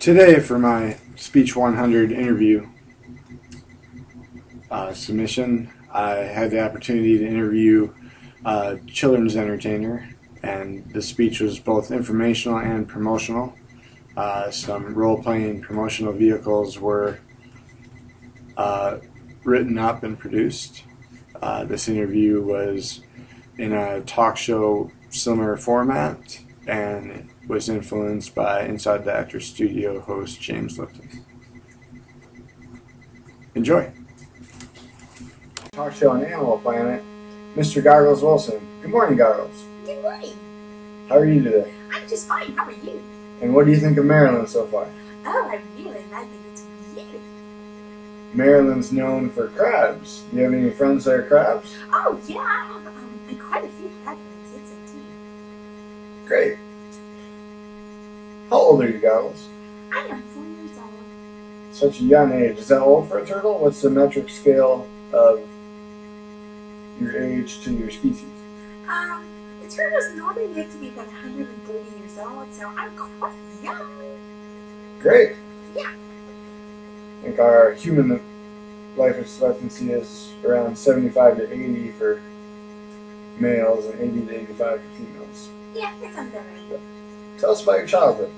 Today, for my Speech 100 interview submission, I had the opportunity to interview a children's entertainer, and the speech was both informational and promotional. Some role-playing promotional vehicles were written up and produced. This interview was in a talk show similar format, and was influenced by Inside the Actor Studio host James Lipton. Enjoy. Talk show on Animal Planet, Mr. Goggles Wilson. Good morning, Goggles. Good morning. How are you today? I'm just fine. How are you? And what do you think of Maryland so far? Oh, I really like it. It's beautiful. Maryland's known for crabs. Do you have any friends that are crabs? Oh, yeah. I have quite a few crab friends. Yes, I do. Great. How old are you, Goggles? I am 4 years old. Such a young age. Is that old for a turtle? What's the metric scale of your age to your species? The turtles normally live to be about 130 years old, so I'm quite young. Great. Yeah. I think our human life expectancy is around 75 to 80 for males and 80 to 85 for females. Yeah, that sounds about right. Tell us about your childhood.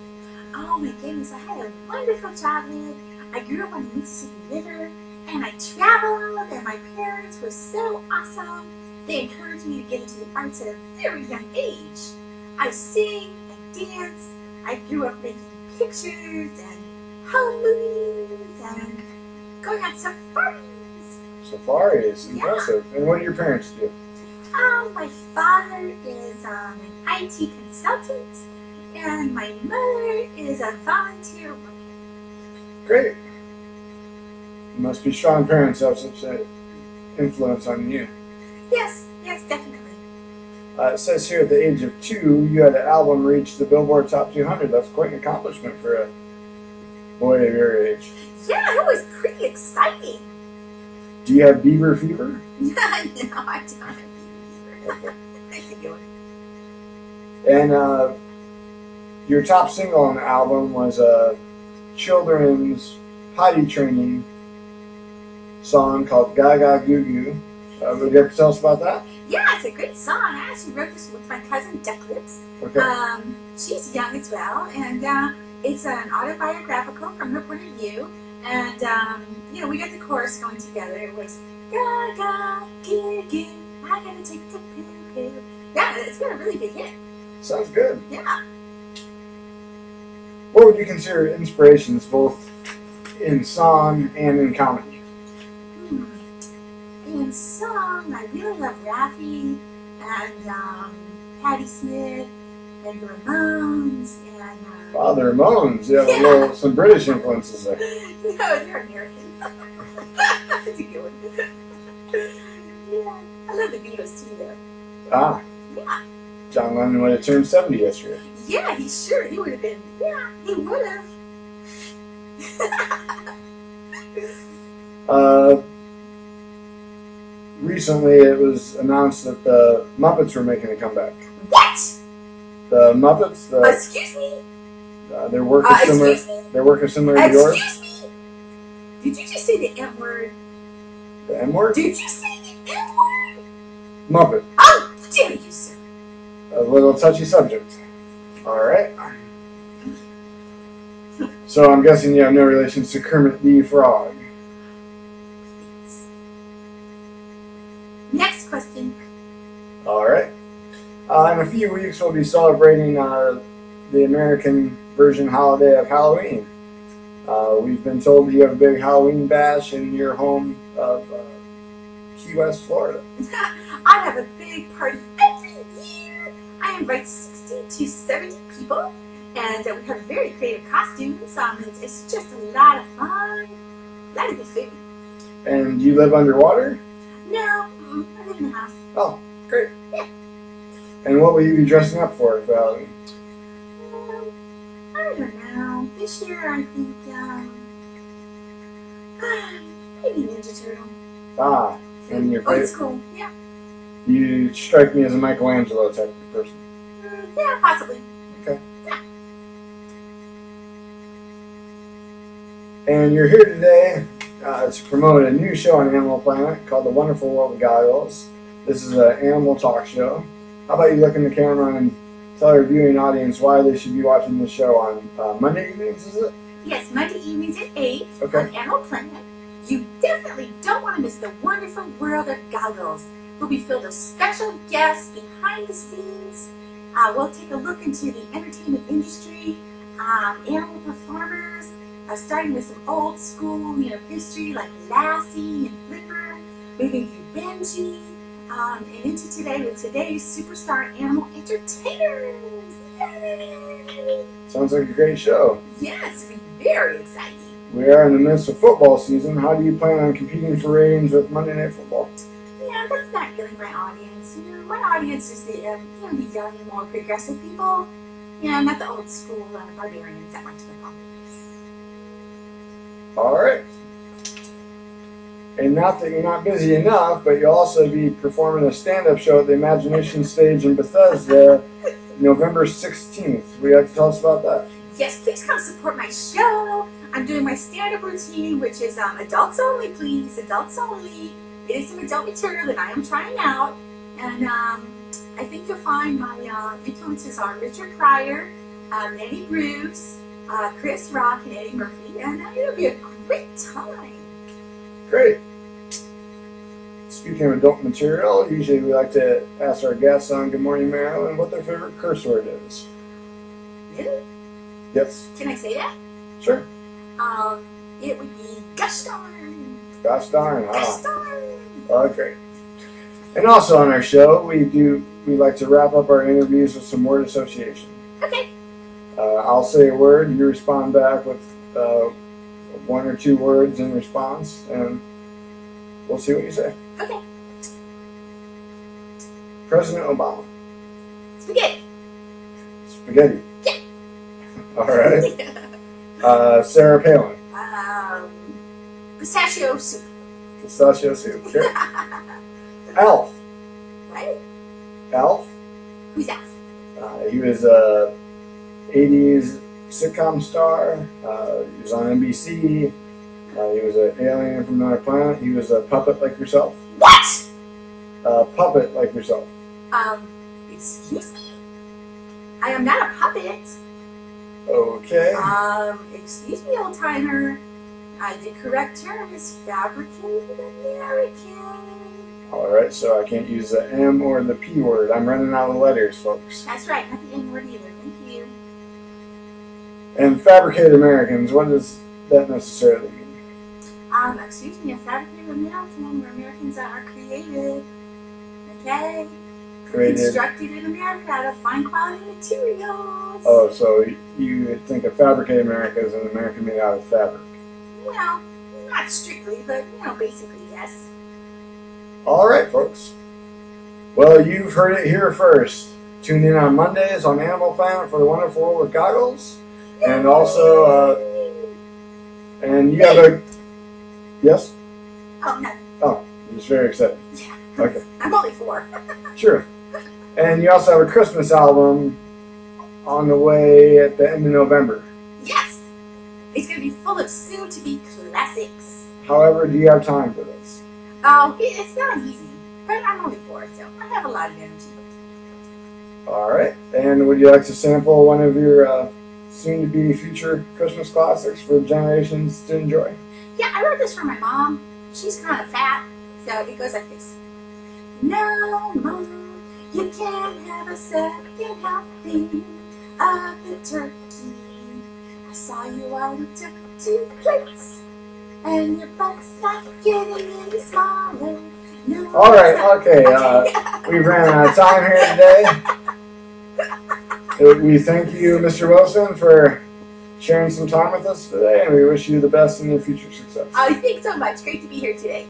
Oh my goodness, I had a wonderful childhood. I grew up on the Mississippi River, and I traveled, and my parents were so awesome. They encouraged me to get into the arts at a very young age. I sing, I dance, I grew up making pictures and home movies and going on safaris. Safaris, Yeah. impressive. And what do your parents do? My father is an IT consultant, and my mother is a volunteer worker. Great. You must be strong parents to have such an influence on you. Yes, definitely. It says here at the age of 2, you had an album reach the Billboard Top 200. That's quite an accomplishment for a boy of your age. Yeah, it was pretty exciting. Do you have Bieber fever? No, I don't have fever. Okay. That's a good one. And your top single on the album was a children's potty training song called Gaga Goo Goo. Would you ever tell us about that? Yeah, it's a great song. I actually wrote this with my cousin Duck Lips. Okay. She's young as well, and it's an autobiographical from her point of view. And we got the chorus going together. It was Gaga Goo Goo, I gotta take the poo poo. Yeah, it's been a really big hit. Sounds good. Yeah. What would you consider inspirations both in song and in comedy? In song, I really love Raffi and Patti Smith and the Ramones and Wow, the Ramones. You have some British influences there. No, they're American. That's a good one. Yeah, I love the Beatles too, though. Ah. Yeah. John Lennon would have turned 70 yesterday. Yeah, he would have been. Yeah, he would have. Recently it was announced that the Muppets were making a comeback. What? The Muppets, Excuse me? their work is similar. Excuse me? Their work is similar to yours. Excuse me? Did you just say the M word? The M word? Did you say the M word? Muppet. How dare you, sir? A little touchy subject. All right. So I'm guessing you have no relations to Kermit the Frog. Next question. All right. In a few weeks, we'll be celebrating the American version holiday of Halloween. We've been told that you have a big Halloween bash in your home of Key West, Florida. I have a big party every year. I invite 60 to 70 people, and we have very creative costumes. It's just a lot of fun, a lot of good food. And do you live underwater? No, I live in the house. Oh, great. Yeah. And what will you be dressing up for Halloween? I don't know. This year I think, maybe Ninja Turtle. Ah, and your favorite? Old school, yeah. You strike me as a Michelangelo type of person. Yeah, possibly. Okay. Yeah. And you're here today to promote a new show on Animal Planet called The Wonderful World of Goggles. This is an animal talk show. How about you look in the camera and tell our viewing audience why they should be watching the show on Monday evenings, is it? Yes, Monday evenings at 8 Okay. on Animal Planet. You definitely don't want to miss The Wonderful World of Goggles. We'll be filled with special guests behind the scenes. We'll take a look into the entertainment industry, animal performers, starting with some old school, history like Lassie and Flipper, moving through Benji, and into today with today's superstar animal entertainers. Yay! Sounds like a great show. Yes, it'll be very exciting. We are in the midst of football season. How do you plan on competing for ratings with Monday Night Football? Yeah, that's not really my audience. My audience is the young, more progressive people. Not the old school barbarians that went to football. All right. And not that you're not busy enough, but you'll also be performing a stand-up show at the Imagination Stage in Bethesda, November 16th. Would you like to tell us about that? Yes, please come support my show. I'm doing my stand-up routine, which is adults only, please, adults only. It is some adult material that I am trying out, and I think you'll find my influences are Richard Pryor, Eddie Bruce, Chris Rock, and Eddie Murphy, and it'll be a great time. Great. Speaking of adult material, usually we like to ask our guests on Good Morning Maryland what their favorite curse word is. Really? Yes. Can I say that? Sure. It would be gosh darn. Gosh darn, Gosh darn. Oh, great. And also on our show, we like to wrap up our interviews with some word association. Okay. I'll say a word, you respond back with one or two words in response, and we'll see what you say. Okay. President Obama. Spaghetti. Spaghetti. Yeah. All right. Sarah Palin. Pistachio soup. Pistachio soup. Okay. Alf. Right? Alf. Who's Alf? He was a 80s sitcom star. He was on NBC. He was an alien from another planet. He was a puppet like yourself. What? A puppet like yourself. Excuse me? I am not a puppet. Okay. Excuse me, old timer. The correct term is fabricated American. Alright, so I can't use the M or the P word. I'm running out of letters, folks. That's right, not the N word either. Thank you. And fabricated Americans, what does that necessarily mean? Excuse me, a fabricated American, where Americans are created. Okay? Created. Constructed in America out of fine quality materials. Oh, so you think a fabricated America is an American made out of fabric? Well, not strictly, but, basically, yes. All right, folks. Well, you've heard it here first. Tune in on Mondays on Animal Planet for The Wonderful World of Goggles. And also, and you have a... Yes? Oh, no. Oh, you're just very excited. Yeah. Okay. I'm only 4. Sure. And you also have a Christmas album on the way at the end of November. Yes! It's going to be full of soon-to-be classics. However, do you have time for this? Oh, it's not easy, but I'm only 4, so I have a lot of energy. All right. And would you like to sample one of your soon-to-be future Christmas classics for generations to enjoy? Yeah, I wrote this for my mom. She's kind of fat, so it goes like this. No, Mom, you can't have a second helping of the turkey. I saw you already took 2 plates, and your butt's not getting any smaller. No, All right, okay. We ran out of time here today. We thank you, Mr. Wilson, for sharing some time with us today, and we wish you the best in your future success. Oh, thanks so much. Great to be here today.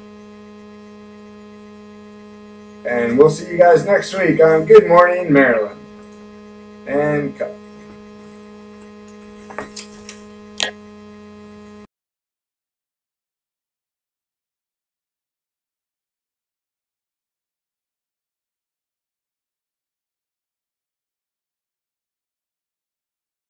And we'll see you guys next week on Good Morning Maryland. And cut.